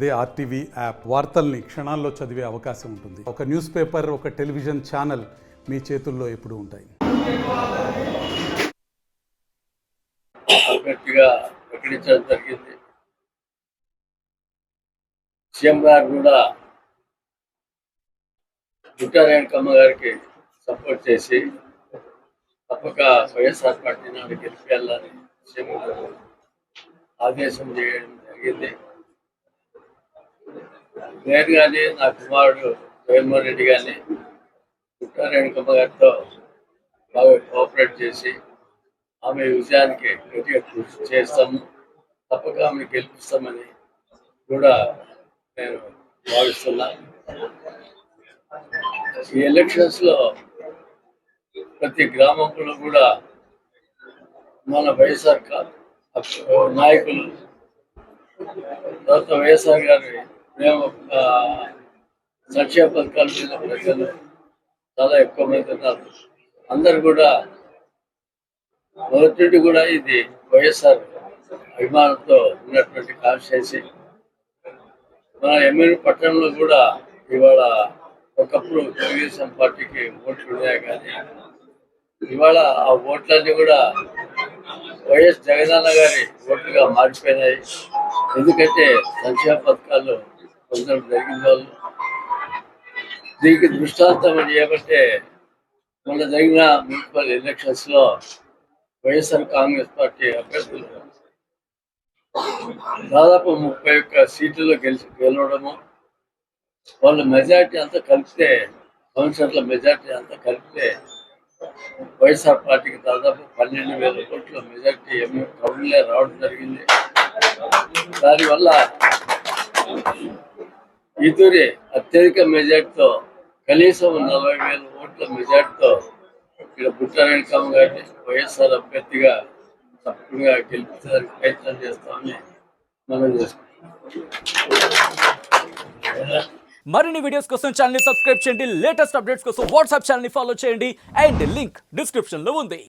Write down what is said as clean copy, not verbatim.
అదే RTV app వార్తల్ని క్షణాల్లో చదివే అవకాశం ఉంటుంది. ఒక న్యూస్ పేపర్, ఒక టెలివిజన్ ఛానల్ మీ చేతుల్లో ఎప్పుడూ ఉంటాయి. గట్టిగా ప్రకటించడం జరిగింది. సీఎం గారు కూడా బుట్టా రేణుకమ్మ గారికి సపోర్ట్ చేసి తప్పక వైఎస్ఆర్ పార్టీ నాడు గెలిపేయాలని సీఎం గారు ఆదేశం చేయడం జరిగింది. నేను కానీ నా కుమారుడు జగన్మోహన్ రెడ్డి కానీ బుట్టా రేణుకమ్మ గారితో బాగా కోఆపరేట్ చేసి ఆమె విజయానికి గట్టిగా కృషి చేస్తాము, తప్పక ఆమెను గెలిపిస్తామని కూడా నేను భావిస్తున్నా. ఈ ఎలక్షన్స్లో ప్రతి గ్రామంలో కూడా మన వైఎస్ఆర్ నాయకులు తర్వాత వైఎస్ఆర్ గారి మేము సంక్షేమ పథకాల మీద ప్రజలు చాలా ఎక్కువ మంది ఉన్నారు. అందరు కూడా మొదటి కూడా ఇది వైఎస్ఆర్ అభిమానంతో ఉన్నటువంటి కాన్స్టిట్యున్సీ. మన ఎమ్మెల్యే పట్టణంలో కూడా ఇవాళ ఒకప్పుడు తెలుగుదేశం పార్టీకి ఓట్లు ఉన్నాయి, కానీ ఇవాళ ఆ ఓట్లన్నీ కూడా వైఎస్ జగనన్న గారి ఓట్లుగా మారిపోయినాయి. ఎందుకంటే సంక్షేమ పథకాలు పొందడం జరిగిన వాళ్ళు. దీనికి దృష్టాంతం ఏమంటే మొన్న జరిగిన మున్సిపల్ ఎలక్షన్స్ లో వైఎస్ఆర్ కాంగ్రెస్ పార్టీ అభ్యర్థులు దాదాపు 31 సీట్లలో గెలవడము, వాళ్ళ మెజార్టీ అంతా కలిపితే కౌన్సిలర్ల మెజార్టీ అంతా కలిపితే వైఎస్ఆర్ పార్టీకి దాదాపు 12,000 కోట్ల మెజార్టీ టౌన్లే రావడం జరిగింది. దానివల్ల ఇతూరి అత్యధిక మెజార్టీతో కనీసం 40,000 ఓట్ల మెజార్టీతో ఇక్కడ బుట్టా రేణుకమ్మ గారిని వైఎస్ఆర్ అభ్యర్థిగా తప్పకుండా గెలిపించడానికి ప్రయత్నం చేస్తామని మనం చేసుకుంటాం. మరిన్ని వీడియోస్ కోసం ఛానల్ ని సబ్స్క్రైబ్ చేయండి. లేటెస్ట్ అప్డేట్స్ కోసం వాట్సాప్ ఛానల్ ని ఫాలో చేయండి. అండ్ లింక్ డిస్క్రిప్షన్ లో ఉంది.